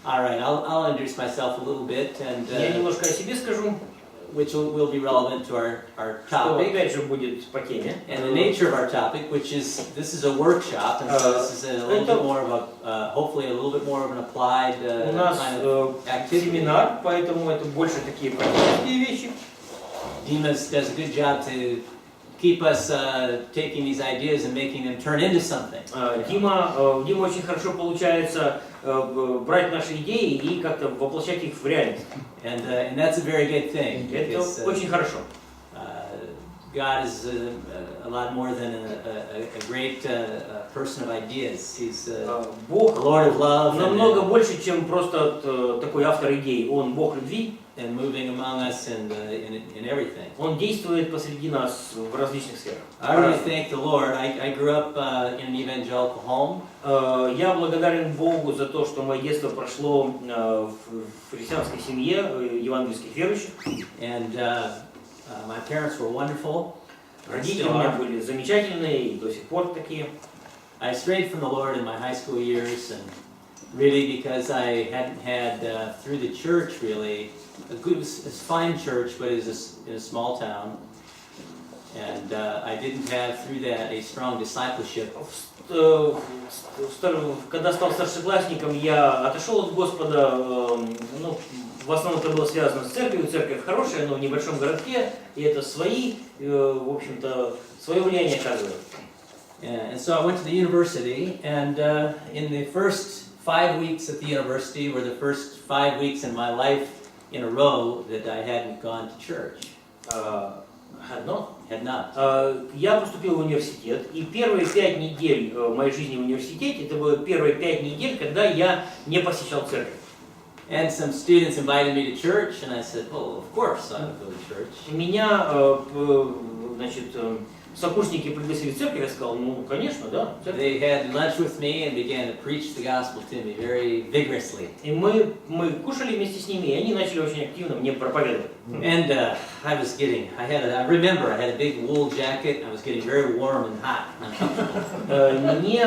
All right, I'll introduce myself a little bit, and Я немножко о себе скажу, which will be relevant to our что topic, опять же будет по теме. and the nature of our topic, which is this is a workshop, and so this is a little bit more of a hopefully a little bit more of an applied У нас kind of activity. семинар, поэтому это больше такие практические вещи. Dima does a good job to keep us taking these ideas and making them turn into something. Дима очень хорошо получается брать наши идеи и как-то воплощать их в реальность. And that's a very good thing. Это очень хорошо. God is a lot more than a great person of ideas. He's Бог the Lord of love, намного больше, чем просто такой автор идей. Он Бог любви. And moving among us and in everything. Он действует посреди нас в различных сферах. I really thank the Lord. I grew up in an evangelical home. Я благодарен Богу за то, что мое детство прошло в христианской семье евангельских верующих. And my parents were wonderful. Родители у меня были замечательные и до сих пор такие. I strayed from the Lord in my high school years, and really because I hadn't had through the church really a good, a fine church, but it was in a small town, and I didn't have through that a strong discipleship. Когда стал старшеклассником, я отошел от Господа. Ну, в основном это было связано с церковью. Церковь хорошая, но в небольшом городке, и это свои, в общем-то, свое влияние оказывает. And so I went to the university, and in the first 5 weeks at the university were the first 5 weeks in my life in a row that I hadn't gone to church. Had not. Я поступил в университет, и первые 5 недель моей жизни в университете, это было первые 5 недель, когда я не посещал церковь. And some students invited me to church, and I said, "Well, of course I would go to church." Меня, значит, сокурсники пригласили в церковь, я сказал, ну, конечно, да. They had lunch with me and began to preach the gospel to me very vigorously. И мы кушали вместе с ними, и они начали очень активно мне проповедовать. And I remember I had a big wool jacket. I was getting very warm and hot. Мне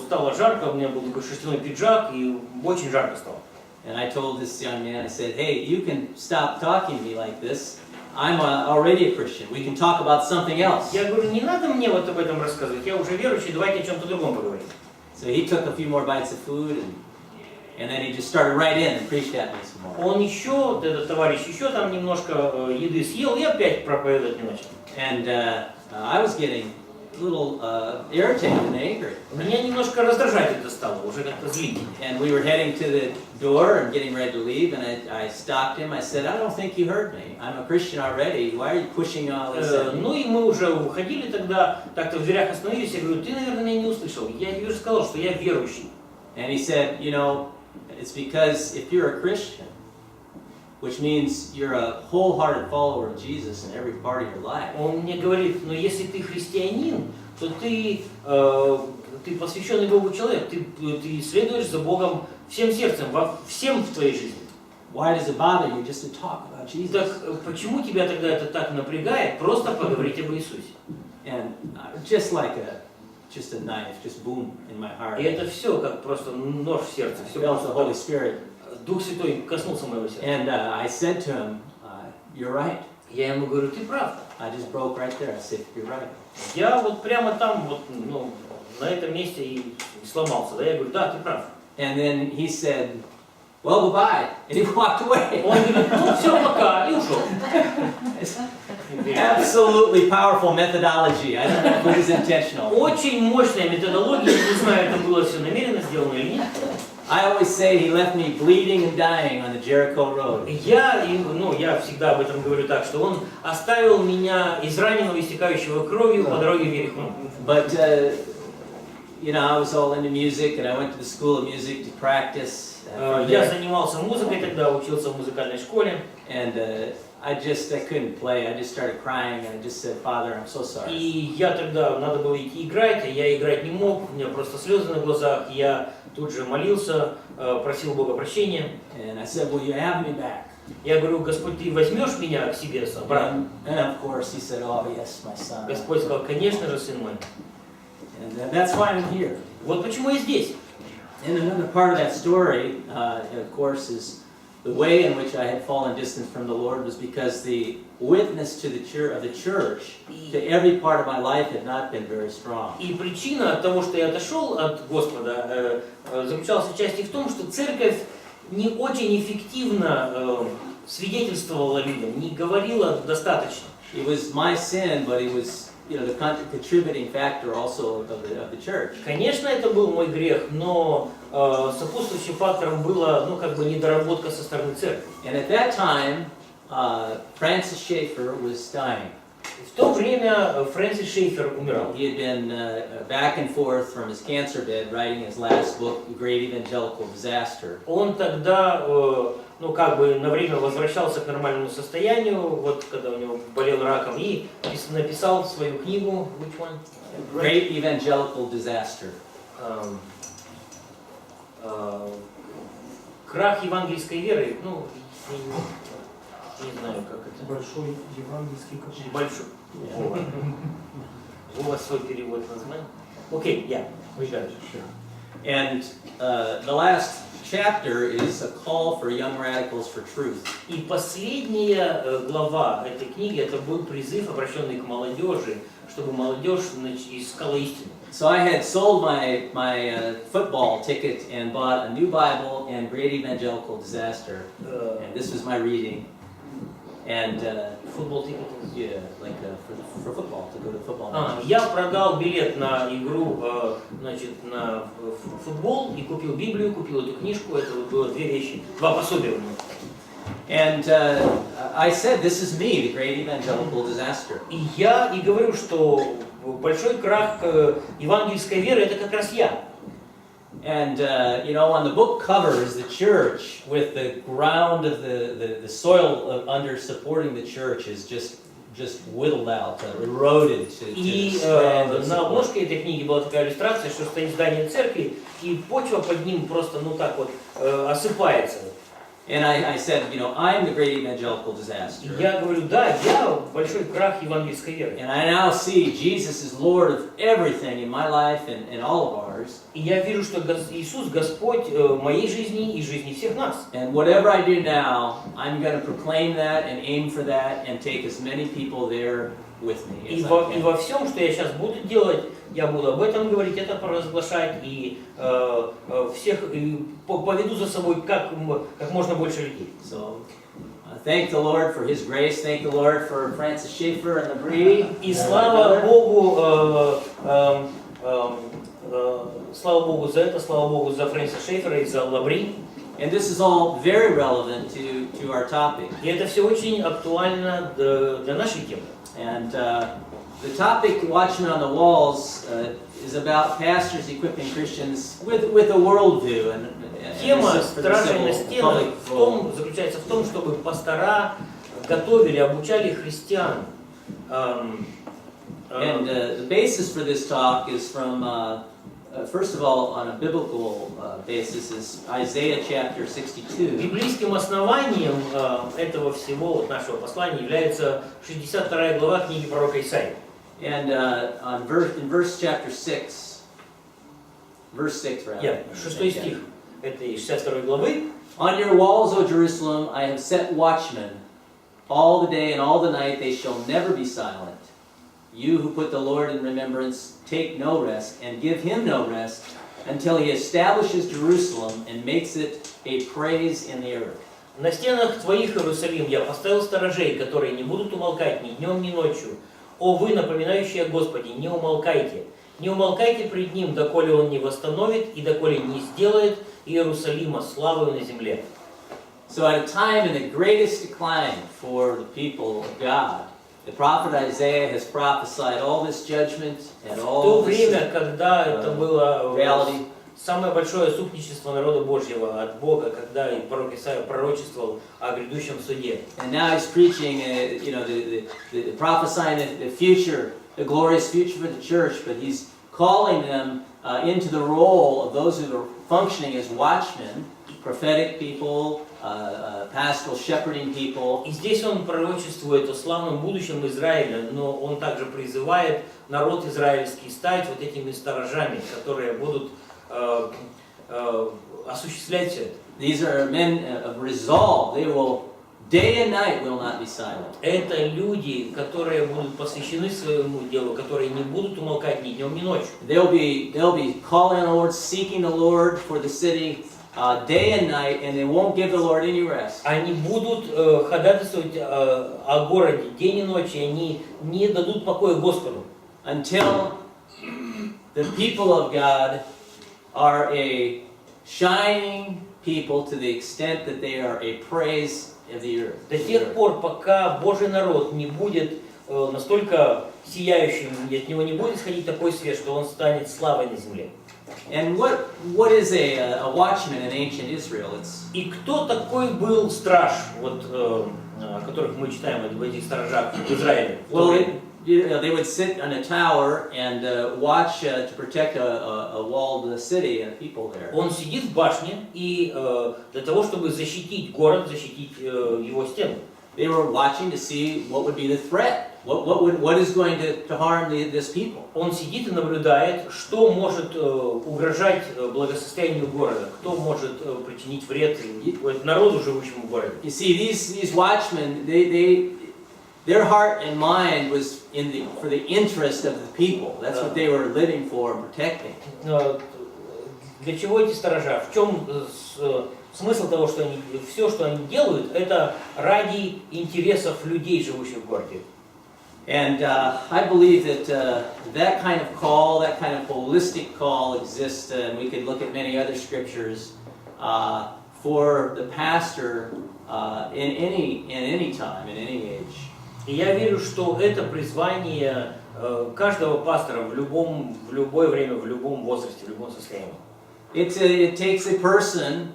стало жарко, у меня был такой шерстяной пиджак, и очень жарко стало. And I told this young man, I said, "Hey, you can stop talking to me like this. I'm already a Christian. We can talk about something else." Я говорю, не надо мне вот об этом рассказывать, я уже верующий, давайте о чем-то другом поговорим. So he took a few more bites of food, and then he just started right in and preached at me some more. Он еще, этот товарищ, еще там немножко еды съел, и опять проповедовать не начал. And I was getting a little irritated and angry. Меня немножко раздражать это стало, уже как-то злить. And we were heading to the door and getting ready to leave, and I stopped him. I said, "I don't think you heard me. I'm a Christian already. Why are you pushing all this at me?" Ну и мы уже уходили тогда, так-то в дверях остановились, я говорю, ты, наверное, меня не услышал. Я тебе уже сказал, что я верующий. And he said, "You know, it's because if you're a Christian, which means you're a wholehearted follower of Jesus in every part of your life." Он мне говорит, но если ты христианин, то ты посвященный Богу человек, ты следуешь за Богом всем сердцем, всем в твоей жизни. Why does it bother you just to talk about Jesus? Так почему тебя тогда это так напрягает, просто поговорить об Иисусе? And just a knife, just boom in my heart. И это все как просто нож в сердце, все Felt the просто Holy Spirit. Дух Святой коснулся моего сердца. And I said to him, "You're right." Я ему говорю, ты прав. I just broke right there. I said, "You're right." Я вот прямо там, вот, ну, на этом месте и сломался. Да? Я говорю, да, ты прав. And then he said, "Well, goodbye," and he walked away. Он говорит, ну все, пока, и ушел. Absolutely powerful methodology. I don't know if it was intentional. Очень мощная методология, не знаю, это было все намеренно сделано или нет. I always say he left me bleeding and dying on the Jericho road. Я всегда об этом говорю так, что он оставил меня израненного, истекающего кровью по дороге в Иерихон. But you know, I was all into music, and I went to the school of music to practice. Я занимался музыкой тогда, учился в музыкальной школе. And I couldn't play. I just started crying, and I just said, "Father, I'm so sorry." И я тогда, надо было идти играть, а я играть не мог, у меня просто слезы на глазах, я тут же молился, просил Бога прощения. And I said, "Will you have me back?" Я говорю, Господь, ты возьмешь меня к себе обратно? And of course he said, "Oh yes, my son." Господь сказал, конечно же, сын мой. And that's why I'm here. Вот почему я здесь. And another part of that story, of course, is the way in which I had fallen distant from the Lord was because the witness to the church to every part of my life had not been very strong. И причина того, что я отошел от Господа, заключалась отчасти в том, что церковь не очень эффективно свидетельствовала людям, не говорила достаточно. It was my sin, but it was, you know, the contributing factor also of the church. Конечно, это был мой грех, но сопутствующим фактором была, ну, как бы недоработка со стороны церкви. And at that time, Francis Schaeffer was dying. В то время Фрэнсис Шейфер умирал. He had been back and forth from his cancer bed, writing his last book, The Great Evangelical Disaster. Он тогда, ну, как бы на время возвращался к нормальному состоянию, вот когда у него болел раком, и написал свою книгу, which one? Great Evangelical Disaster. Крах евангельской веры, ну, не знаю, как это. Большой евангельский капитал. Большой. У вас свой перевод названия? Окей, я. And the last chapter is a call for young radicals for truth. И последняя глава этой книги, это был призыв, обращенный к молодежи, чтобы молодежь искала истину. So I had sold my football ticket and bought a new Bible and Great Evangelical Disaster. And this was my reading. And Футбол тикет. yeah, like for football, to go to the football match. Я продал билет на игру, значит, на футбол и купил Библию, купил эту книжку. Это было две вещи, два пособия у меня. And I said, this is me, the Great Evangelical Disaster. И я и говорю, что большой крах евангельской веры это как раз я. And you know, on the book cover is the church with the ground of the soil under supporting the church is just whittled out, eroded to И на обложке этой книги была такая иллюстрация, что стоит здание церкви, и почва под ним просто, ну так вот, осыпается. And I said, you know, I'm the Great Evangelical Disaster. Я говорю, да, я большой крах евангельской веры. And I now see Jesus is Lord of everything in my life and all of ours. И я вижу, что Иисус Господь моей жизни и жизни всех нас. And whatever I do now, I'm going to proclaim that and aim for that and take as many people there with me И as I во can. всем, что я сейчас буду делать, я буду об этом говорить, это провозглашать и всех поведу за собой как можно больше людей. So, thank the Lord for His grace. Thank the Lord for Francis Schaeffer and the Bree. И слава Богу за это, слава Богу за Фрэнсиса Шейфера и за Лабри. And this is all very relevant to our topic. И это все очень актуально для нашей темы. And the topic, Watchmen on the Walls, is about pastors equipping Christians with a worldview. And Тема this is for the «Стражей на civil стенах» public заключается в том, чтобы пастора готовили, обучали христиан. And the basis for this talk is from, first of all, on a biblical basis, is Isaiah chapter 62. Библейским основанием этого всего, вот нашего послания, является 62 глава книги пророка Исаии. And in verse chapter 6, verse 6 rather. 6 стих этой 62 главы. On your walls, O Jerusalem, I have set watchmen. All the day and all the night they shall never be silent. You who put the Lord in remembrance, take no rest, and give Him no rest, until He establishes Jerusalem and makes it a praise in the earth. На стенах твоих, Иерусалим, я поставил сторожей, которые не будут умолкать ни днем, ни ночью. О вы, напоминающие о Господе, не умолкайте. Не умолкайте пред Ним, доколе Он не восстановит и доколе не сделает Иерусалима славою на земле. So at a time in the greatest decline for the people of God, the prophet Isaiah has prophesied all this judgment and В то all this время, когда это было reality. самое большое супничество народа Божьего от Бога, когда и пророк Исаия пророчествовал о грядущем суде. And now he's preaching, you know, the prophesying the future, the glorious future for the church, but he's calling them into the role of those who are functioning as watchmen, prophetic people, pastoral shepherding people. И здесь он пророчествует о славном будущем Израиля, но он также призывает народ израильский стать вот этими сторожами, которые будут осуществлять все это. These are men of resolve. They will, day and night, will not be silent. Это люди, которые будут посвящены своему делу, которые не будут умолкать ни днем, ни ночью. They'll be calling on the Lord, seeking the Lord for the city day and night, and they won't give the Lord any rest. Они будут ходатайствовать о городе день и ночь, и они не дадут покоя Господу. Until the people of God are a shining people to the extent that they are a praise of the earth. До тех пор, пока Божий народ не будет настолько сияющим, и от него не будет исходить такой свет, что он станет славой на земле. And what is a watchman in ancient Israel? It's И кто такой был страж, вот, о которых мы читаем в этих сторожах в Израиле? they would sit on a tower and watch to protect a walled city and people there. Он сидит в башне и для того, чтобы защитить город, защитить его стену. They were watching to see what would be the threat. What is going to harm this people? Он сидит и наблюдает, что может угрожать благосостоянию города, кто может причинить вред народу, живущему в городе. You see, these watchmen, their heart and mind was for the interest of the people. That's what they were living for and protecting. Для чего эти сторожа? В чем смысл того, что они, все, что они делают, это ради интересов людей, живущих в городе. And I believe that that kind of call, that kind of holistic call exists, and we could look at many other scriptures for the pastor in any time, in any age. И я верю, что это призвание каждого пастора в любое время, в любом возрасте, в любом состоянии. It takes a person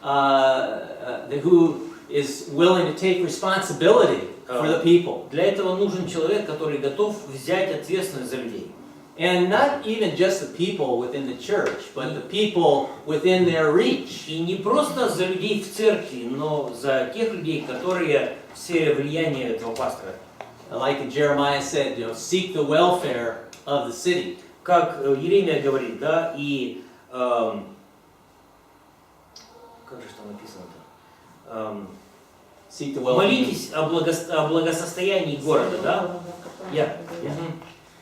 who is willing to take responsibility for the people. Для этого нужен человек, который готов взять ответственность за людей. And not even just the people within the church, but the people within their reach. И не просто за людей в церкви, но за тех людей, которые в сфере влияния этого пастора. Like Jeremiah said, seek the welfare of the city. Как Иеремия говорит, да, и как же там написано-то? Seek the welfare. Молитесь о благосостоянии города, да?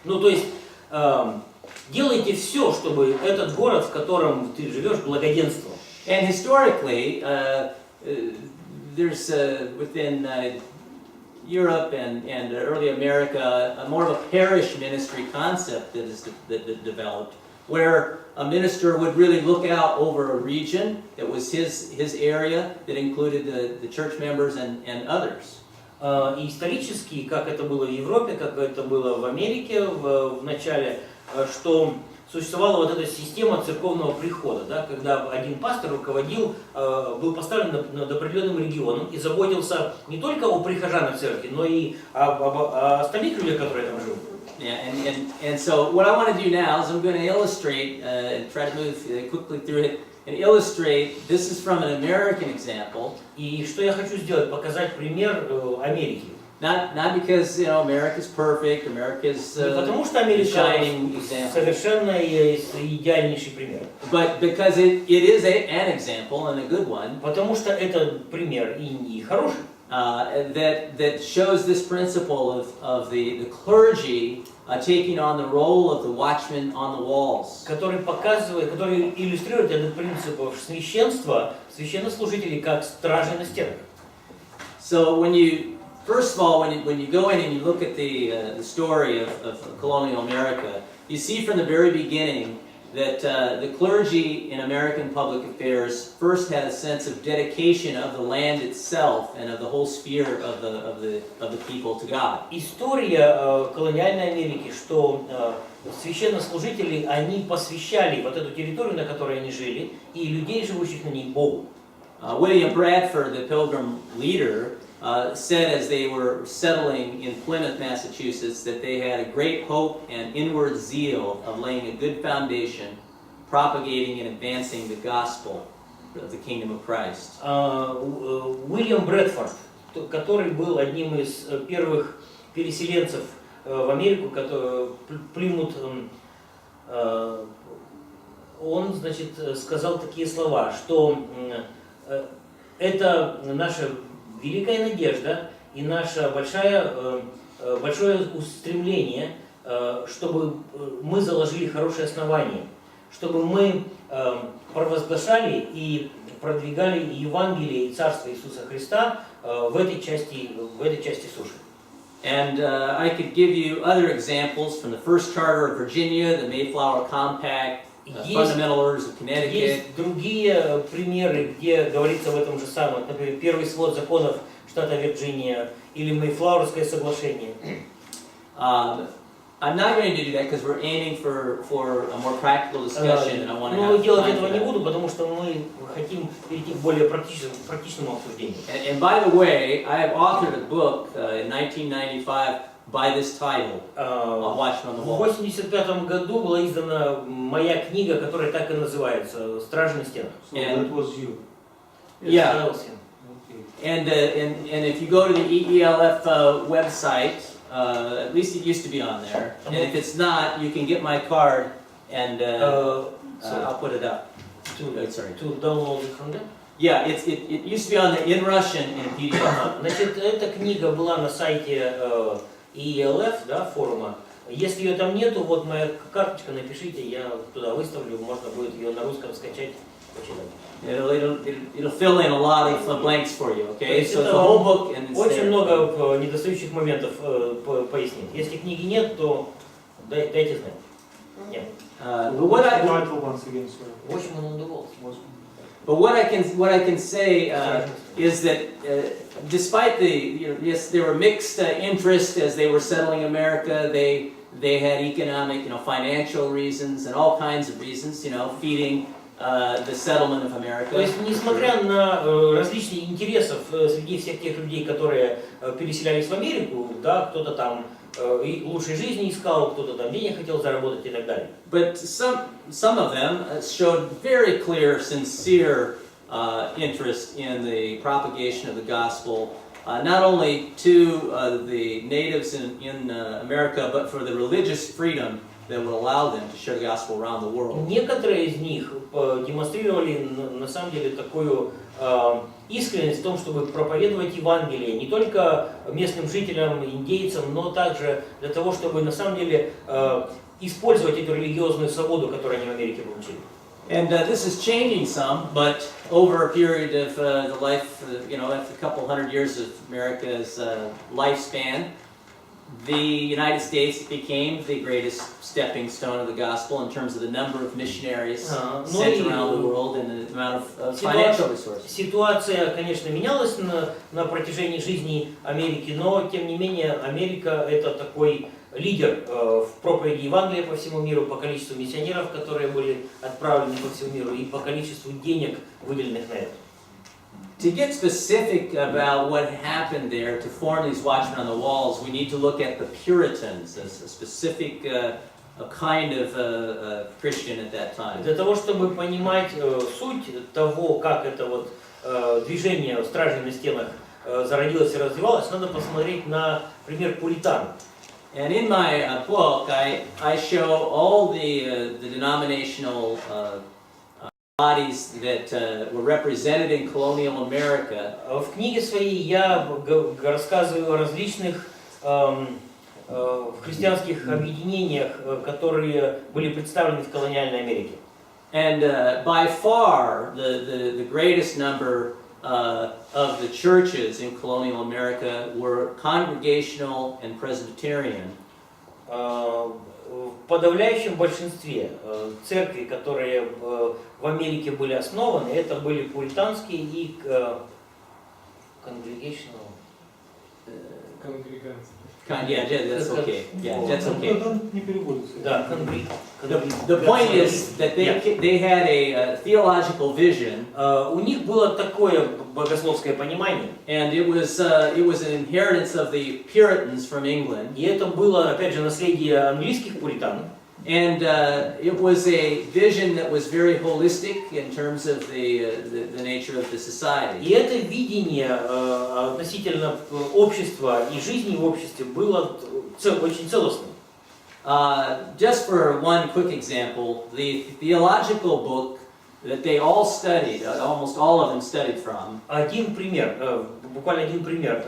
Ну, то есть, делайте все, чтобы этот город, в котором ты живешь, благоденствовал. And historically, there's within Europe and early America more of a parish ministry concept that developed, where a minister would really look out over a region that was his area, that included the church members and others. И исторически, как это было в Европе, как это было в Америке в начале, что существовала вот эта система церковного прихода, да, когда один пастор руководил, был поставлен над определенным регионом и заботился не только о прихожанах церкви, но и о остальных людях, которые там живут. Yeah, and so what I want to do now is I'm going to illustrate and try to move quickly through it and illustrate. This is from an American example. И что я хочу сделать, показать пример Америки. Not because America's perfect, America's Не потому что Америка shining example, совершенно идеальнейший пример. but because it is an example and a good one. Потому что это пример и хороший. That shows this principle of the clergy taking on the role of the watchman on the walls. Который показывает, который иллюстрирует этот принцип священства, священнослужителей как стражи на стенах. So first of all, when you go in and you look at the story of colonial America, you see from the very beginning that the clergy in American public affairs first had a sense of dedication of the land itself and of the whole sphere of the people to God. История колониальной Америки, что священнослужители, они посвящали вот эту территорию, на которой они жили, и людей, живущих на ней, Богу. William Bradford, the Pilgrim leader, said as they were settling in Plymouth, Massachusetts, that they had a great hope and inward zeal of laying a good foundation, propagating and advancing the gospel of the kingdom of Christ. Уильям Брэдфорд, который был одним из первых переселенцев в Америку, Плимут, он значит, сказал такие слова, что это наша великая надежда и наше большое устремление, чтобы мы заложили хорошее основание, чтобы мы провозглашали и продвигали Евангелие и Царство Иисуса Христа в этой части суши. And I could give you other examples from the First Charter of Virginia, the Mayflower Compact, Fundamental Orders of Connecticut. Есть другие примеры, где говорится в этом же самом, например, первый свод законов штата Вирджиния или Мейфлауэрское соглашение. I'm not going to do that because we're aiming for a more practical discussion, and I want to have делать time этого for не that. буду, потому что мы хотим перейти к более практичному обсуждению. And by the way, I have authored a book in 1995 by this title, Watchman on the В Wall. 1985 году была издана моя книга, которая так и называется «Стражи на стенах». So that was you. Yeah. Okay. And if you go to the EELF website, at least it used to be on there. And if it's not, you can get my card and I'll put it up. Sorry. To download it from there? Yeah, it used to be on there in Russian in PDF. Значит, эта книга была на сайте EELF, да, форума. Если ее там нету, вот моя карточка, напишите, я туда выставлю, можно будет ее на русском скачать, почитать. It'll fill in a lot of blanks for you, okay? So it's the whole book and it's Очень there. много недостающих моментов пояснит. Если книги нет, то дайте знать. Нет. But what I Title once again, sir. Watchman on the Wall. But what I can say is that despite the yes, there were mixed interest as they were settling America. They had economic, financial reasons and all kinds of reasons, feeding the settlement of America. То есть, несмотря на различные интересы среди всех тех людей, которые переселялись в Америку, да, кто-то там и лучшей жизни искал, кто-то там денег хотел заработать и так далее. But some of them showed very clear, sincere interest in the propagation of the gospel, not only to the natives in America, but for the religious freedom that would allow them to share the gospel around the world. Некоторые из них демонстрировали на самом деле такую искренность в том, чтобы проповедовать Евангелие не только местным жителям, индейцам, но также для того, чтобы на самом деле использовать эту религиозную свободу, которую они в Америке получили. And this is changing some, but over a period of the life, after a couple hundred years of America's lifespan, the United States became the greatest stepping stone of the gospel in terms of the number of missionaries sent around the world and the amount of financial resources. Ситуация, конечно, менялась на протяжении жизни Америки, но тем не менее Америка это такой лидер в проповеди Евангелия по всему миру, по количеству миссионеров, которые были отправлены по всему миру, и по количеству денег, выделенных на это. To get specific about what happened there to form these watchmen on the walls, we need to look at the Puritans as a specific kind of Christian at that time. Для того, чтобы понимать суть того, как это вот движение стражей на стенах зародилось и развивалось, надо посмотреть на пример пуритан. And in my book, I show all the denominational bodies that were represented in colonial America. В книге своей я рассказываю о различных христианских объединениях, которые были представлены в колониальной Америке. And by far, the greatest number of the churches in colonial America were Congregational and Presbyterian. В подавляющем большинстве церкви, которые в Америке были основаны, это были пуританские и Congregational. Yeah, that's okay. Yeah, that's okay. Не переводится. Да, The point is that they had a theological vision. У них было такое богословское понимание. And it was an inheritance of the Puritans from England. И это было, опять же, наследие английских пуритан. And it was a vision that was very holistic in terms of the nature of the society. И это видение относительно общества и жизни в обществе было очень целостным. Just for one quick example, the theological book that they all studied, almost all of them studied from, Один пример, буквально один пример.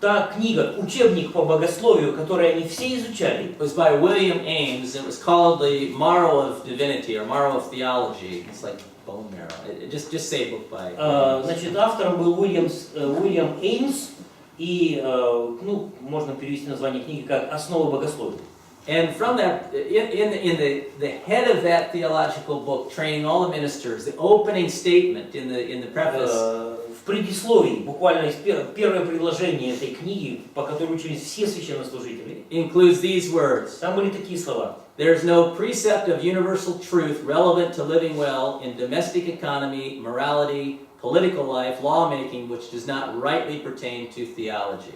Та книга, учебник по богословию, который они все изучали, was by William Ames. It was called the Marrow of Divinity or Marrow of Theology. It's like bone marrow. Just say book by. значит, автором был Уильям Эймс, и, ну, можно перевести название книги как «Основы богословия». And from that, in the head of that theological book, training all the ministers, the opening statement in the preface. В предисловии, буквально первое предложение этой книги, по которой учились все священнослужители, Includes these words. там были такие слова. There is no precept of universal truth relevant to living well in domestic economy, morality, political life, lawmaking, which does not rightly pertain to theology.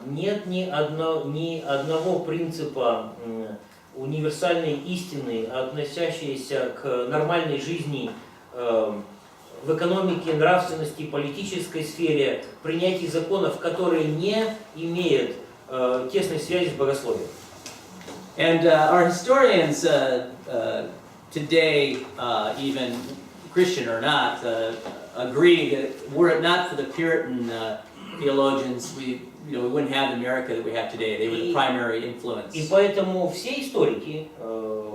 Нет ни одного принципа универсальной истины, относящейся к нормальной жизни в экономике, нравственности, политической сфере, принятии законов, которые не имеют тесной связи с богословием. And our historians today, even Christian or not, agree that were it not for the Puritan theologians, we wouldn't have the America that we have today. They were the primary influence. И поэтому все историки,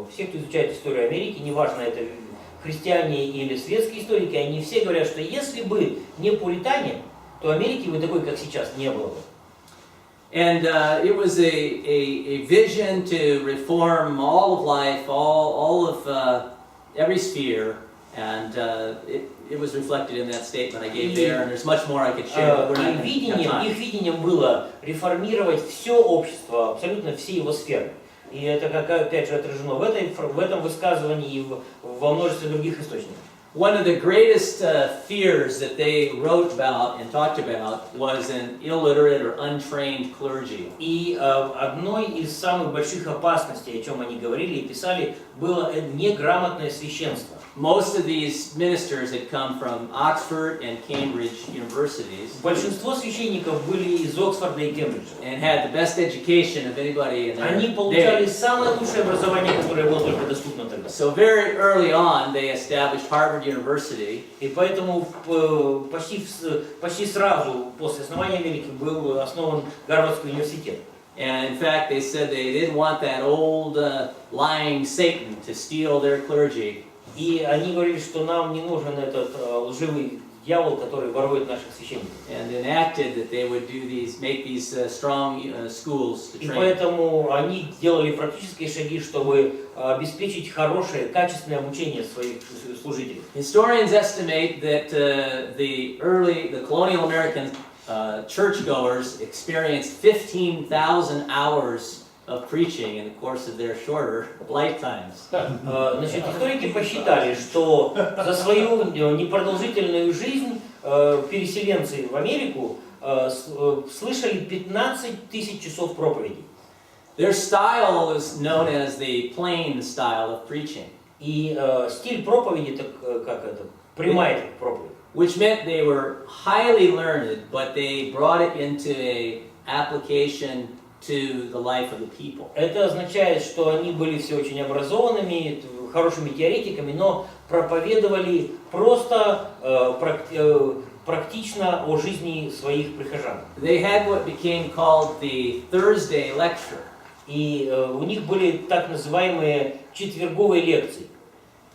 все, кто изучает историю Америки, неважно, это христиане или светские историки, они все говорят, что если бы не пуритане, то Америки бы такой, как сейчас, не было бы. And it was a vision to reform all of life, all of every sphere, and it was reflected in that statement I gave there, and there's much more I could share, but we're not going to have time. Их видением было реформировать все общество, абсолютно все его сферы. И это, как опять же, отражено в этом высказывании и во множестве других источников. One of the greatest fears that they wrote about and talked about was an illiterate or untrained clergy. И одной из самых больших опасностей, о чем они говорили и писали, было неграмотное священство. Most of these ministers had come from Oxford and Cambridge universities. Большинство священников были из Оксфорда и Кембриджа. And had the best education of anybody in their Они получали day. самое лучшее образование, которое было только доступно тогда. So very early on, they established Harvard University. И поэтому почти сразу после основания Америки был основан Гарвардский университет. And in fact, they said they didn't want that old lying Satan to steal their clergy. И они говорили, что нам не нужен этот лживый дьявол, который ворует наших священников. And enacted that they would make these strong schools to И train. поэтому они делали практические шаги, чтобы обеспечить хорошее, качественное обучение своих служителей. Historians estimate that the colonial American churchgoers experienced 15,000 hours of preaching in the course of their shorter lifetimes. Значит, историки посчитали, что за свою непродолжительную жизнь переселенцы в Америку слышали 15 тысяч часов проповедей. Their style is known as the plain style of preaching. И стиль проповеди, как это, прямая проповедь. Which meant they were highly learned, but they brought it into a application to the life of the people. Это означает, что они были все очень образованными, хорошими теоретиками, но проповедовали просто практично о жизни своих прихожан. They had what became called the Thursday lecture. И у них были так называемые четверговые лекции.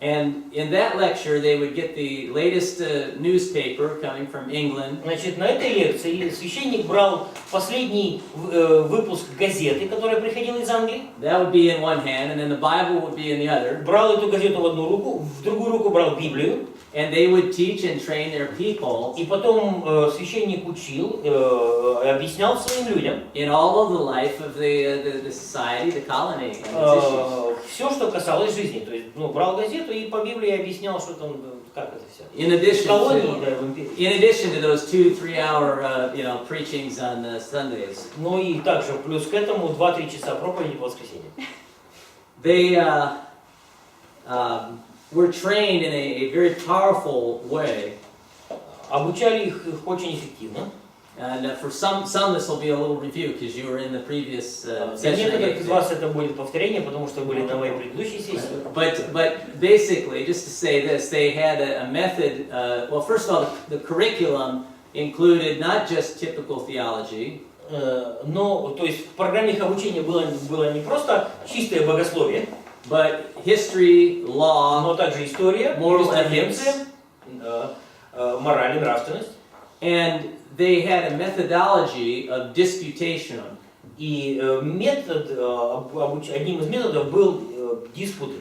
And in that lecture, they would get the latest newspaper coming from England. Значит, на этой лекции священник брал последний выпуск газеты, которая приходила из Англии. That would be in one hand, and then the Bible would be in the other. Брал эту газету в одну руку, в другую руку брал Библию. And they would teach and train their people. И потом священник учил, объяснял своим людям. In all of the life of the society, the colony. Все, что касалось жизни. То есть, брал газету и по Библии объяснял, что там, как это все. In addition to those 2-3 hour, preachings on Sundays. Ну и также плюс к этому 2-3 часа проповеди в воскресенье. They were trained in a very powerful way. Обучали их очень эффективно. And for some this will be a little review because you were in the previous Для session. I некоторых gave из today. вас это будет повторение, потому что были на моей предыдущей сессии. But basically, just to say this, they had a method. Well, first of all, the curriculum included not just typical theology. Но, то есть в программе их обучения было не просто чистое богословие, But history, law, но также история, moral юриспруденция, мораль и нравственность. and they had a methodology of disputation. И одним из методов был диспуты.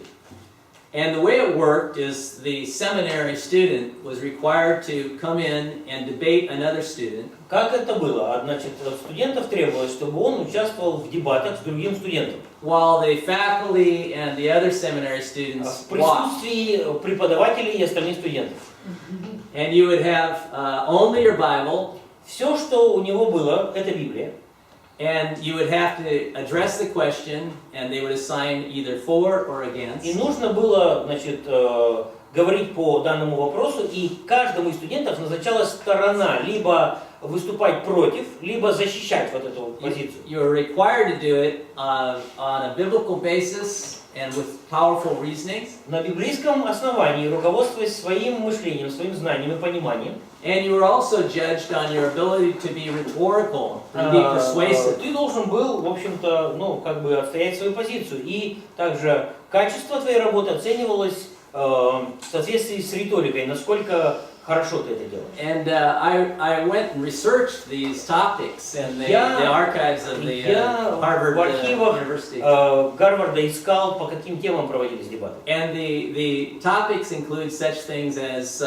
And the way it worked is the seminary student was required to come in and debate another student. Как это было? Значит, от студентов требовалось, чтобы он участвовал в дебатах с другим студентом. While the faculty and the other seminary В students watched. присутствии преподавателей и остальных студентов. And you would have only your Bible, Все, что у него было, это Библия. and you would have to address the question, and they would assign either for or against. И нужно было, значит, говорить по данному вопросу, и каждому из студентов назначалась сторона, либо выступать против, либо защищать вот эту позицию. You're required to do it on a biblical basis and with powerful reasoning. На библейском основании, руководствуясь своим мышлением, своим знанием и пониманием. And you were also judged on your ability to be rhetorical, to be persuasive. Ты должен был, в общем-то, ну, как бы отстоять свою позицию. И также качество твоей работы оценивалось в соответствии с риторикой, насколько хорошо ты это делаешь. And I went and researched these topics in the archives of the Harvard в архивах University. Гарварда искал, по каким темам проводились дебаты. And the topics include such things as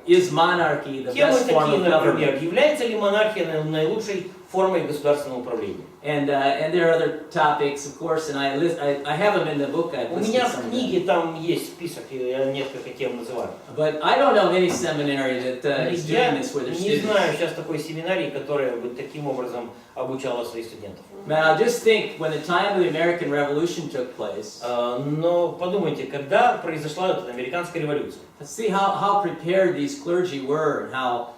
is monarchy the Темы best form такие, of government? например, является ли монархия наилучшей формой государственного управления? And there are other topics, of course, and I have them in the book. I've У listed меня some в of them. книге там есть список, я несколько тем называю. But I don't know any seminary that is Я doing this with their не students. знаю сейчас такой семинарии, которая бы таким образом обучала своих студентов. Now, just think, when the time of the American Revolution took place, Но подумайте, когда произошла эта американская революция, let's see how prepared these clergy were and how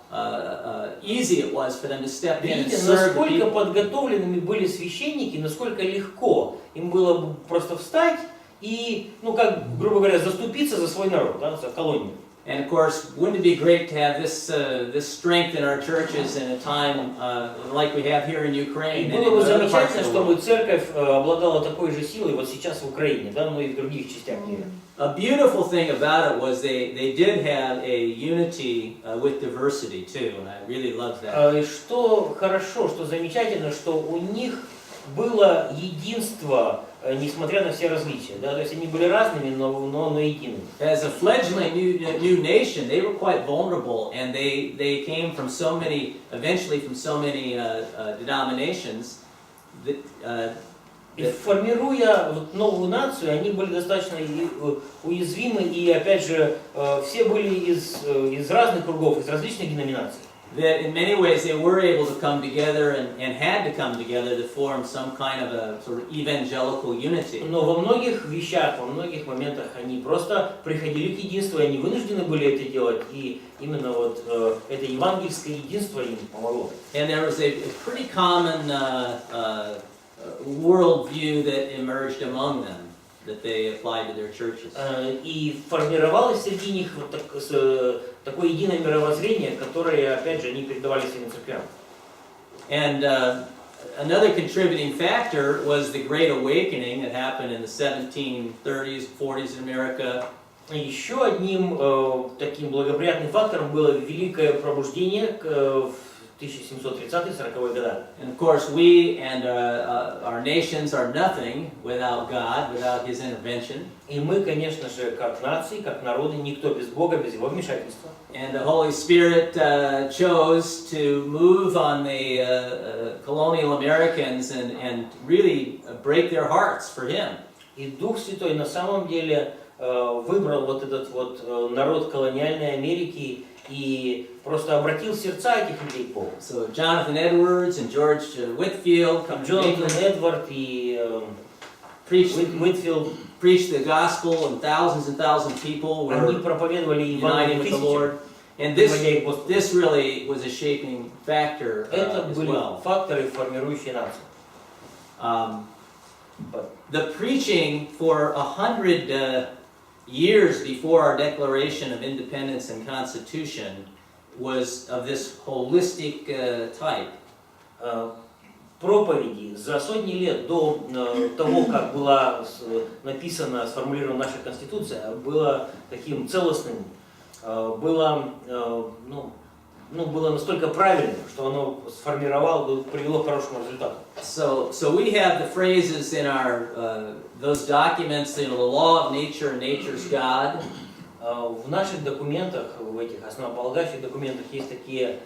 easy it was for them to step in and видите, serve the насколько people. подготовленными были священники, насколько легко им было просто встать и, ну как, грубо говоря, заступиться за свой народ, да, за колонию. And of course, wouldn't it be great to have this strength in our churches in a time like we have here in И Ukraine and было бы in other parts замечательно, of the чтобы world? церковь обладала такой же силой вот сейчас в Украине, да, ну и в других частях мира. A beautiful thing about it was they did have a unity with diversity too, and I really loved that. И что хорошо, что замечательно, что у них было единство, несмотря на все различия, да, то есть они были разными, но едиными. As a fledgling new nation, they were quite vulnerable, and they came from so many, eventually from so many denominations that. И формируя вот новую нацию, они были достаточно уязвимы, и опять же, все были из разных кругов, из различных деноминаций. That in many ways they were able to come together and had to come together to form some kind of a sort of evangelical unity. Но во многих вещах, во многих моментах они просто приходили к единству, и они вынуждены были это делать, и именно вот это евангельское единство им помогло. And there was a pretty common worldview that emerged among them that they applied to their churches. И формировалось среди них вот такое единое мировоззрение, которое, опять же, они передавали своим церквям. And another contributing factor was the Great Awakening that happened in the 1730s, 40s in America. Еще одним таким благоприятным фактором было великое пробуждение в 1730-40-е годы. And of course, we and our nations are nothing without God, without His intervention. И мы, конечно же, как нации, как народы, никто без Бога, без Его вмешательства. And the Holy Spirit chose to move on the colonial Americans and really break their hearts for Him. И Дух Святой на самом деле выбрал вот этот вот народ колониальной Америки и просто обратил сердца этих людей к Богу. So Jonathan Edwards and George Whitefield come to Джонатан Эдвард и Уитфилд preached the gospel, and thousands of people они were проповедовали united Евангелие with the тысячам. Lord. And приводя их к Господу. this really was a shaping factor Это as были well. факторы, формирующие нацию. The preaching for 100 years before our Declaration of Independence and Constitution was of this holistic type. Проповеди за сотни лет до того, как была написана, сформулирована наша Конституция, было таким целостным, было настолько правильным, что оно сформировало, привело к хорошему результату. So we have the phrases in our those documents, the law of nature and nature's God. В наших документах, в этих основополагающих документах есть такие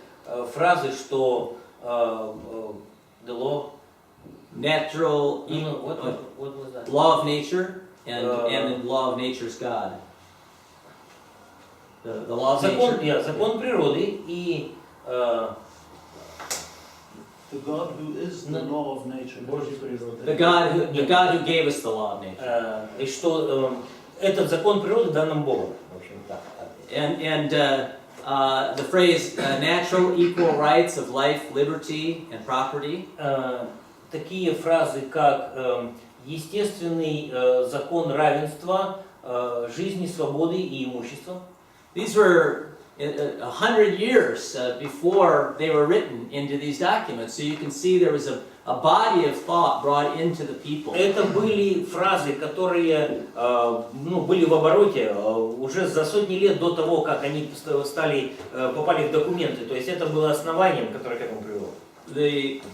фразы, что the law, Natural, what was that? law of nature and the law of nature's God. The law of nature. Закон природы и The God who is the law of nature. Божьей природы. The God who gave us the law of nature. И что этот закон природы дан нам Богом. В общем, так. And the phrase natural equal rights of life, liberty, and property. Такие фразы, как естественный закон равенства, жизни, свободы и имущества. These were 100 years before they were written into these documents. So you can see there was a body of thought brought into the people. Это были фразы, которые были в обороте уже за сотни лет до того, как они попали в документы. То есть это было основанием, которое к этому привело.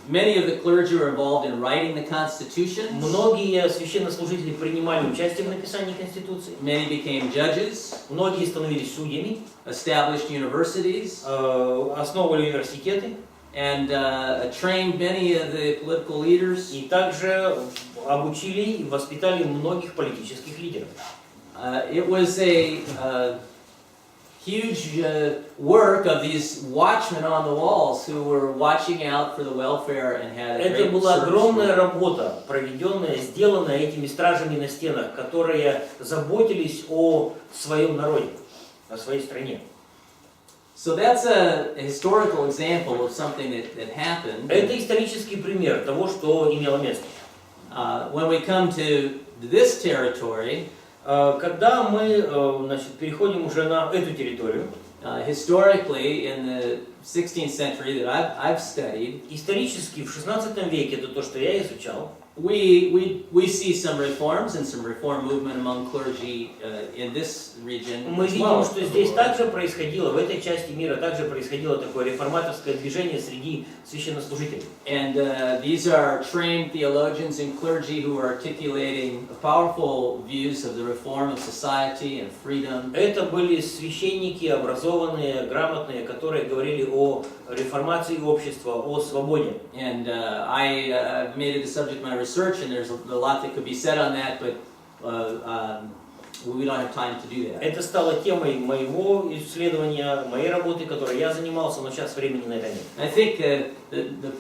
Many of the clergy were involved in writing the Constitution. Многие священнослужители принимали участие в написании Конституции. Many became judges. Многие становились судьями. Established universities. Основывали университеты. And trained many of the political leaders. И также обучили и воспитали многих политических лидеров. It was a huge work of these watchmen on the walls who were watching out for the welfare and had a great Это была service. огромная работа, проведенная, сделанная этими стражами на стенах, которые заботились о своем народе, о своей стране. So that's a historical example of something that happened. Это исторический пример того, что имело место. When we come to this territory, когда мы переходим уже на эту территорию, historically in the 16th century that I've studied, исторически в 16 веке, это то, что я изучал, we see some reforms and some reform movement among clergy in this region. Мы видим, что здесь также происходило, в этой части мира также происходило такое реформаторское движение среди священнослужителей. And these are trained theologians and clergy who are articulating powerful views of the reform of society and freedom. Это были священники, образованные, грамотные, которые говорили о реформации общества, о свободе. And I made it a subject of my research, and there's a lot that could be said on that, but we don't have time to do that. Это стало темой моего исследования, моей работы, которой я занимался, но сейчас времени на это нет. I think the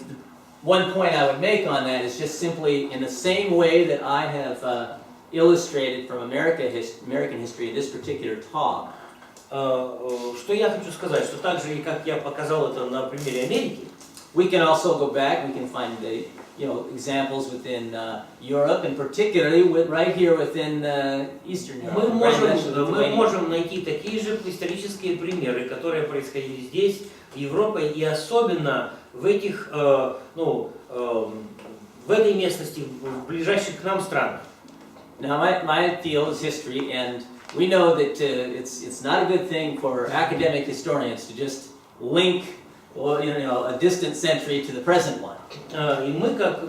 one point I would make on that is just simply in the same way that I have illustrated from American history this particular talk. Что я хочу сказать, что так же, и как я показал это на примере Америки, We can also go back. We can find the examples within Europe, and particularly right here within Eastern Europe. мы можем найти такие же исторические примеры, которые происходили здесь, в Европе, и особенно в этих, в этой местности, в ближайших к нам странах. Now, my field is history, and we know that it's not a good thing for academic historians to just link a distant century to the present one. И мы, как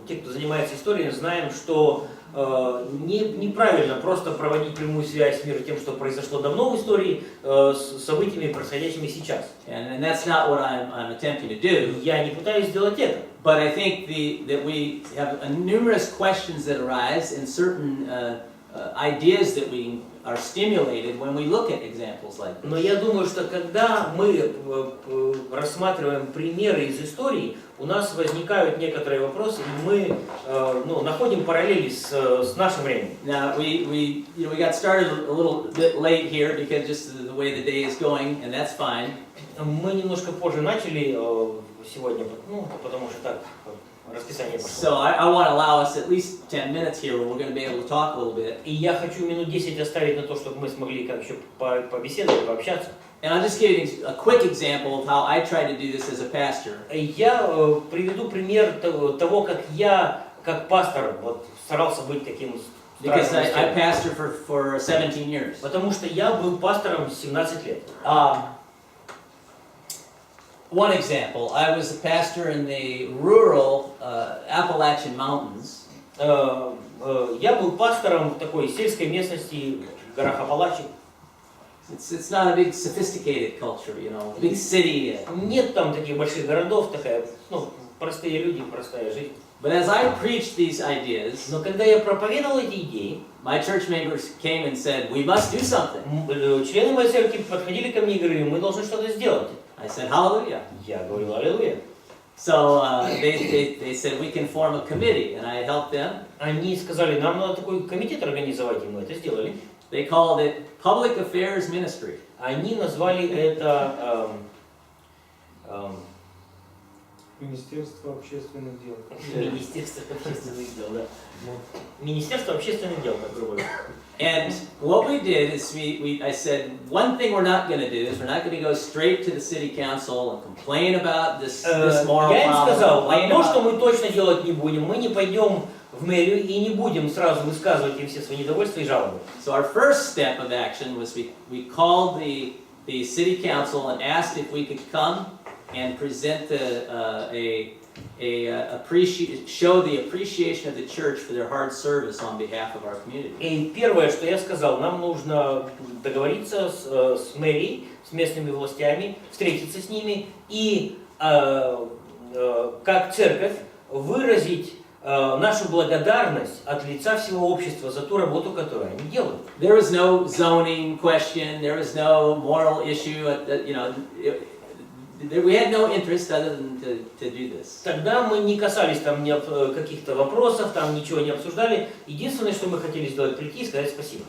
те, кто занимается историей, знаем, что неправильно просто проводить прямую связь между тем, что произошло давно в истории, с событиями, происходящими сейчас. And that's not what I'm attempting to do. Я не пытаюсь сделать это. But I think that we have numerous questions that arise in certain ideas that we are stimulated when we look at examples like this. Но я думаю, что когда мы рассматриваем примеры из истории, у нас возникают некоторые вопросы, и мы находим параллели с нашим временем. Now we got started a little bit late here because just the way the day is going, and that's fine. Мы немножко позже начали сегодня, потому что так расписание пошло. So I want to allow us at least 10 minutes here where we're going to be able to talk a little bit. И я хочу минут 10 оставить на то, чтобы мы смогли как еще побеседовать, пообщаться. And I'll just give you a quick example of how I try to do this as a pastor. Я приведу пример того, как я, как пастор, старался быть таким. Because I pastored for 17 years. Потому что я был пастором 17 лет. One example, I was a pastor in the rural Appalachian Mountains. Я был пастором в такой сельской местности в горах Апалачи. It's not a big sophisticated culture, big city. Нет там таких больших городов, такая, простые люди, простая жизнь. But as I preached these ideas, Но когда я проповедовал эти идеи, my church members came and said, "We must do something." члены моей церкви подходили ко мне и говорили, мы должны что-то сделать. I said, "Hallelujah." Я говорил, аллилуйя. So they said we can form a committee, and I helped them. Они сказали, нам надо такой комитет организовать, и мы это сделали. They called it Public Affairs Ministry. Они назвали это Министерство общественных дел. Министерство общественных дел, да. Министерство общественных дел, как грубо говоря. And what we did is I said, one thing we're not going to do is we're not going to go straight to the city council and complain about this moral Я им problem. сказал, одно, что мы точно делать не будем, мы не пойдем в мэрию и не будем сразу высказывать им все свои недовольства и жалобы. So our first step of action was we called the city council and asked if we could come and present show the appreciation of the church for their hard service on behalf of our community. И первое, что я сказал, нам нужно договориться с мэрией, с местными властями, встретиться с ними и как церковь выразить нашу благодарность от лица всего общества за ту работу, которую они делают. There was no zoning question, there was no moral issue, we had no interest other than to do this. Тогда мы не касались там каких-то вопросов, там ничего не обсуждали. Единственное, что мы хотели сделать, прийти и сказать спасибо.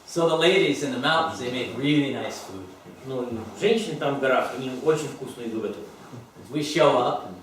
So the ladies in the mountains, they make really nice food. Ну, женщины там в горах, они очень вкусную еду готовят. We show up and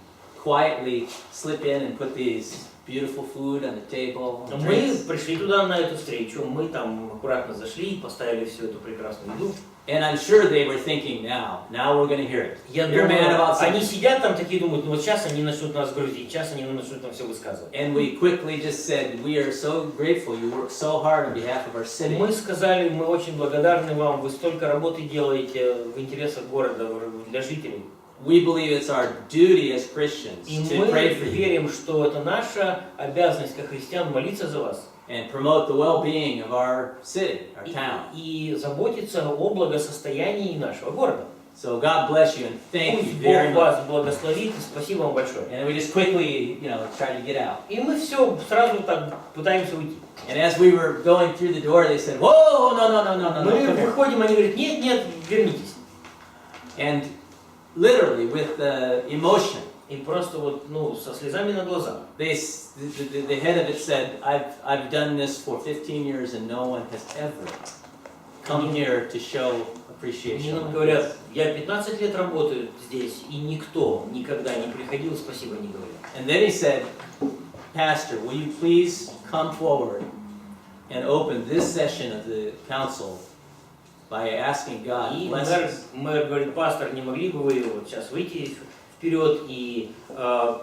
quietly slip in and put these beautiful food on the table. Мы пришли туда на эту встречу, мы там аккуратно зашли, поставили всю эту прекрасную еду. And I'm sure they were thinking, now we're going to hear it. Я думаю, они сидят там такие, думают, ну вот сейчас они начнут нас грузить, сейчас они начнут нам все высказывать. And we quickly just said, we are so grateful, you work so hard on behalf of our city. Мы сказали, мы очень благодарны вам, вы столько работы делаете в интересах города, для жителей. We believe it's our duty as Christians И to мы pray for you верим, что это наша обязанность как христиан молиться за вас. and promote the well-being of our city, our town. И заботиться о благосостоянии нашего города. So God bless you and thank you Пусть very Бог much. вас благословит, и спасибо вам большое. And we just quickly, tried to get out. И мы все сразу так пытаемся уйти. And as we were going through the door, they said, "Whoa, no, Мы come here." выходим, они говорят, нет, вернитесь. And literally with emotion, И просто со слезами на глазах. the head of it said, I've done this for 15 years and no one has ever come here to show Они appreciation. нам говорят, я 15 лет работаю здесь, и никто никогда не приходил, спасибо не говорил. And then he said, "Pastor, will you please come forward and open this session of the council by asking God И blessings?" мэр говорит, пастор, не могли бы вы вот сейчас выйти вперед и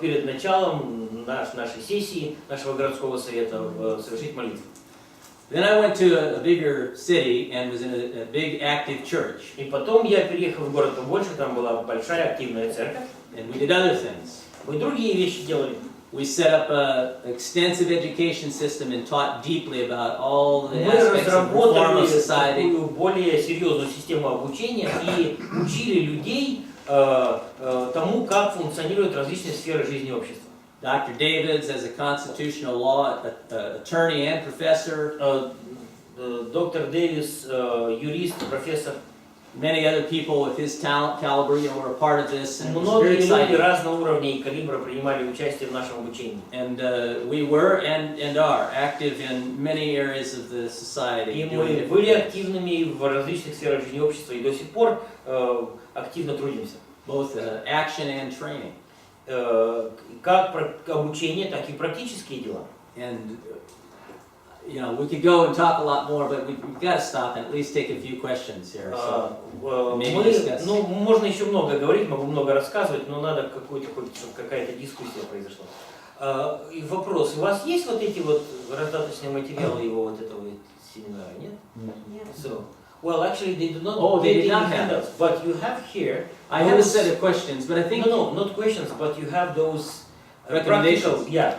перед началом нашей сессии, нашего городского совета совершить молитву. Then I went to a bigger city and was in a big active church. И потом я переехал в город побольше, там была большая активная церковь. And we did other things. Мы другие вещи делали. We set up an extensive education system and taught deeply about all the Мы aspects of reform разработали of society. такую более серьезную систему обучения и учили людей тому, как функционируют различные сферы жизни общества. Dr. Davids as a constitutional law attorney and professor. Доктор Дэвис, юрист, профессор. Many other people with his talent caliber, were a part of this, and it was Многие very люди exciting. разного уровня и калибра принимали участие в нашем обучении. And we were and are active in many areas of the society. И мы были активными в различных сферах жизни общества и до сих пор активно трудимся. Both action and training. Как обучение, так и практические дела. And we could go and talk a lot more, but we've got to stop and at least take a few questions here. So Можно еще много говорить, могу много рассказывать, но надо чтобы какая-то дискуссия произошла. И вопрос: у вас есть вот эти вот раздаточные материалы его вот этого семинара, нет? Нет. So, well, actually, they do not. Oh, they did not have it. But you have here. I have a set of questions, but I think No, not questions, but you have those recommendations. practical. Yeah.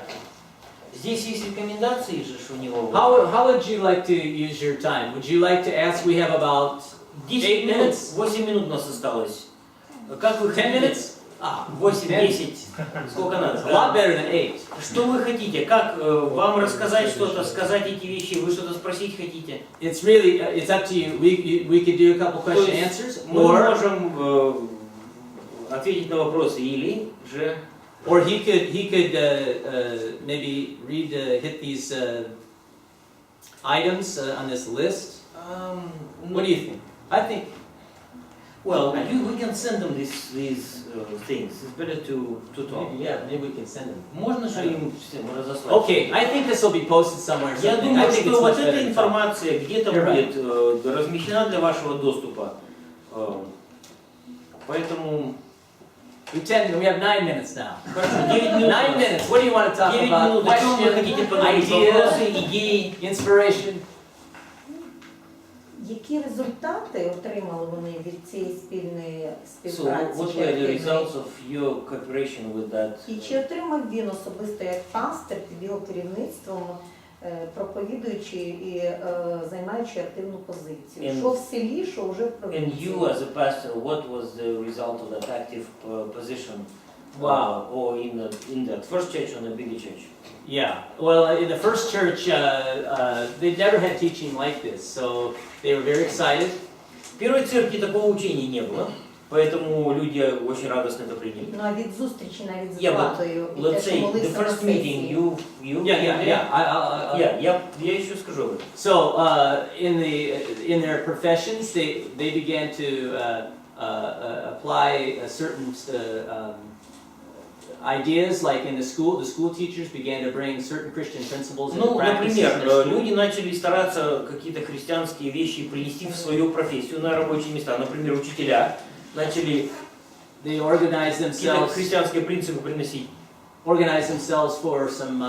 Здесь есть рекомендации же у него. How would you like to use your time? Would you like to ask? We have about 8 minutes. 8 минут у нас осталось. Как вы 10 minutes? 8-10. Сколько надо? A lot better than 8. Что вы хотите? Как вам рассказать что-то, сказать эти вещи? Вы что-то спросить хотите? It's really it's up to you. We could do a couple question answers, Мы можем ответить на вопросы или же. Or he could maybe hit these items on this list. What do you think? I think. Well, we can send them these things. It's better to talk. Maybe we can send them. Можно же им всем разослать? Okay, I think this will be posted somewhere. Я I думаю, think что it's вот much эта better to talk. информация где-то будет размещена для вашего доступа. Поэтому. We have 9 minutes now. Хорошо, 9 минут. 9 minutes. What do you want to talk 9 about? минут. О чем вы хотите поговорить? Вопросы, идеи, inspiration. Які результати отримали вони від цієї спільної So, співпраці? what were the results of your cooperation with that? І чи отримав він особисто як пастир під його керівництвом, проповідуючи і займаючи активну позицію? Що в селі, що вже в And провінції? you as a pastor, what was the result of that active position? Wow. Or in that first church or the bigger church? Yeah. Well, in the first church, they never had teaching like this, so they were very excited. В первой церкви такого учения не было, поэтому люди очень радостно это приняли. Ну, а від зустрічі навіть з Yeah, but владою, і те, let's що say the молився на first meeting сесії. Я еще скажу об этом. So in their professions, they began to apply certain ideas, like in the school teachers began to bring certain Christian principles and practices in Например, their school. люди начали стараться какие-то христианские вещи принести в свою профессию на рабочие места. Например, учителя начали They organized какие-то themselves. христианские принципы приносить. Organize themselves for some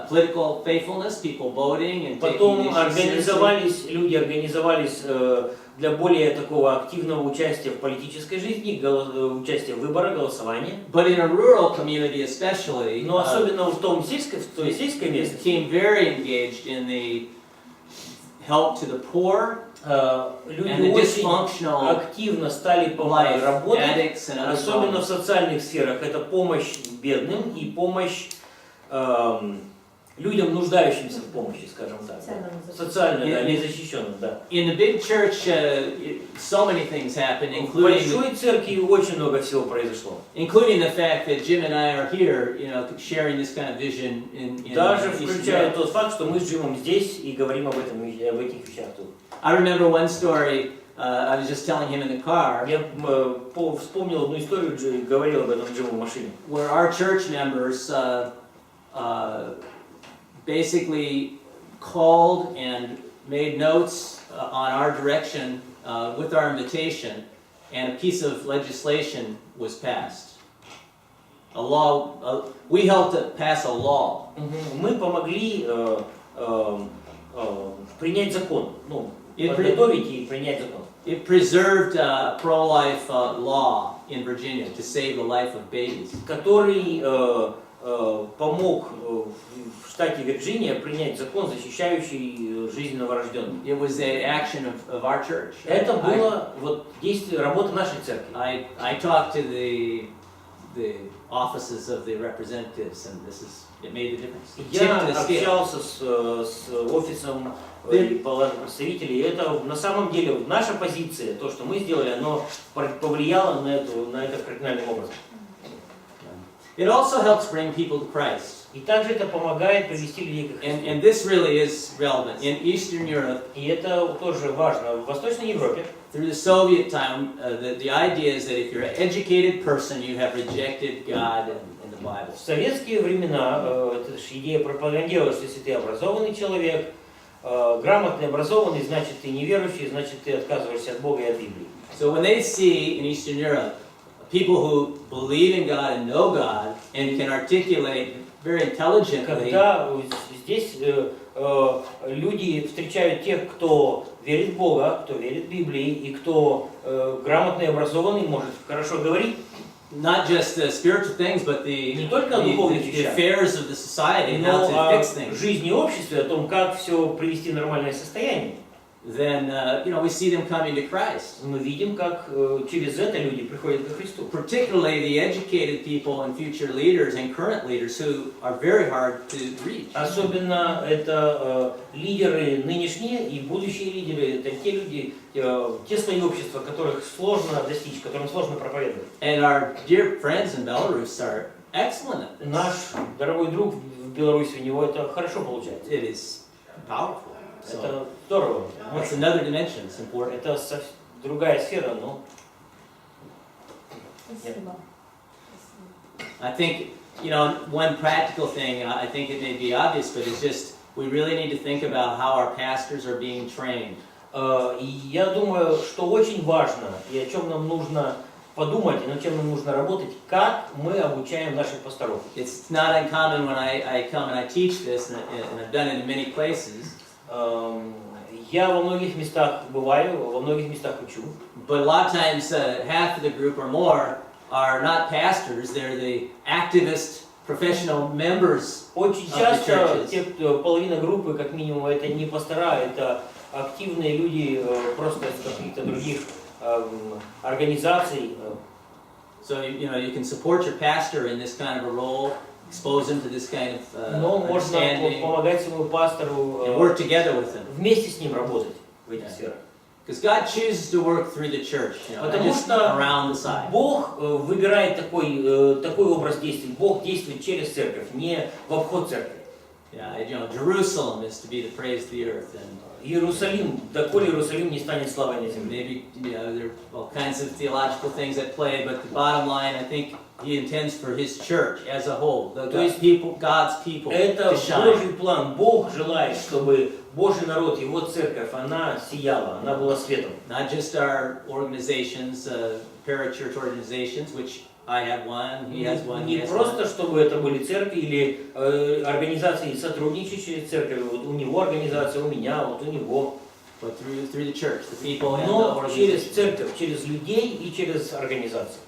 political faithfulness, people voting and taking Потом issues seriously. люди организовались для более такого активного участия в политической жизни, участия в выборах, голосования. But in a rural community especially, Но особенно в той сельской местности, became very engaged in the help to the poor and люди the очень dysfunctional активно стали life, работать, addicts and other особенно в problems. социальных сферах. Это помощь бедным и помощь людям, нуждающимся в помощи, скажем так. Социально, да, незащищенным, да. In the big church, so many things happened, В большой церкви очень много всего произошло. including the fact that Jim and I are here, sharing this kind of vision in Даже Eastern включая Europe. тот факт, что мы с Джимом здесь и говорим об этих вещах тут. I remember one story. I was just telling him in the car. Я вспомнил одну историю, говорил об этом Джиму в машине. Where our church members basically called and made notes on our direction with our invitation, and a piece of legislation was passed. A law. We helped to pass a law. Мы помогли принять закон, подготовить и принять закон. It preserved pro-life law in Virginia to save the life of babies. Который помог в штате Вирджиния принять закон, защищающий жизнь новорожденных. It was the action of our church. Это было вот действие, работа нашей церкви. I talked to the the offices of the representatives, and it made the difference. Я Tipped the scale. общался с офисом палаты представителей, и это на самом деле наша позиция, то, что мы сделали, оно повлияло на это кардинальным образом. It also helps bring people to Christ. И также это помогает привести людей к Христу. And this really is relevant. In Eastern Europe, И это тоже важно. В Восточной Европе, through the Soviet time, the idea is that if you're an educated person, you have rejected God and the Bible. в советские времена эта же идея пропагандировалась, что если ты образованный человек, грамотный, образованный, значит ты неверующий, значит ты отказываешься от Бога и от Библии. So when they see in Eastern Europe people who believe in God and know God and can articulate very intelligently, Когда здесь люди встречают тех, кто верит в Бога, кто верит в Библии, и кто грамотный, образованный, может хорошо говорить, not just the spiritual things, but не только о духовных the вещах, affairs of the society and how но to о fix things, жизни общества, о том, как все привести в нормальное состояние. then we see them coming to Christ. Мы видим, как через это люди приходят ко Христу. Particularly the educated people and future leaders and current leaders who are very hard to reach. Особенно это лидеры нынешние и будущие лидеры, это те люди, те слои общества, которых сложно достичь, которым сложно проповедовать. And our dear friends in Belarus are excellent at this. Наш дорогой друг в Беларуси, у него это хорошо получается. It is powerful. So Это здорово. that's another dimension. It's important. Это другая сфера, но Спасибо. I think, one practical thing, I think it may be obvious, but it's just, we really need to think about how our pastors are being trained. и я думаю, что очень важно, и о чем нам нужно подумать, и над чем нам нужно работать, как мы обучаем наших пасторов. It's not uncommon when I come and I teach this, and I've done it in many places. Я во многих местах бываю, во многих местах учу. But a lot of times, half of the group or more are not pastors, they're the activist, professional members. Очень часто половина группы, как минимум, это не пастора, это активные люди просто из каких-то других организаций. So, you can support your pastor in this kind of a role, expose him to this kind of Но можно understanding, помогать своему пастору and work together with him. вместе с ним работать в этих сферах. Because God chooses to work through the church, not Потому just что around the side. Бог выбирает такой образ действий. Бог действует через церковь, не в обход церкви. Yeah, Jerusalem is to be the praise of the earth, and Иерусалим, доколе Иерусалим не станет славой на земле. maybe there are all kinds of theological things at play, but the bottom line, I think He intends for His church as a whole, То есть God's people, это to shine. Божий план. Бог желает, чтобы Божий народ, Его церковь, она сияла, она была светом. Not just our organizations, parachurch organizations, which I have one, he has one, he Не has просто, one. чтобы это были церкви или организации, сотрудничающие с церковью. Вот у него организация, у меня, вот у него. But through the church, the people and the Но через organization. церковь, через людей и через организацию.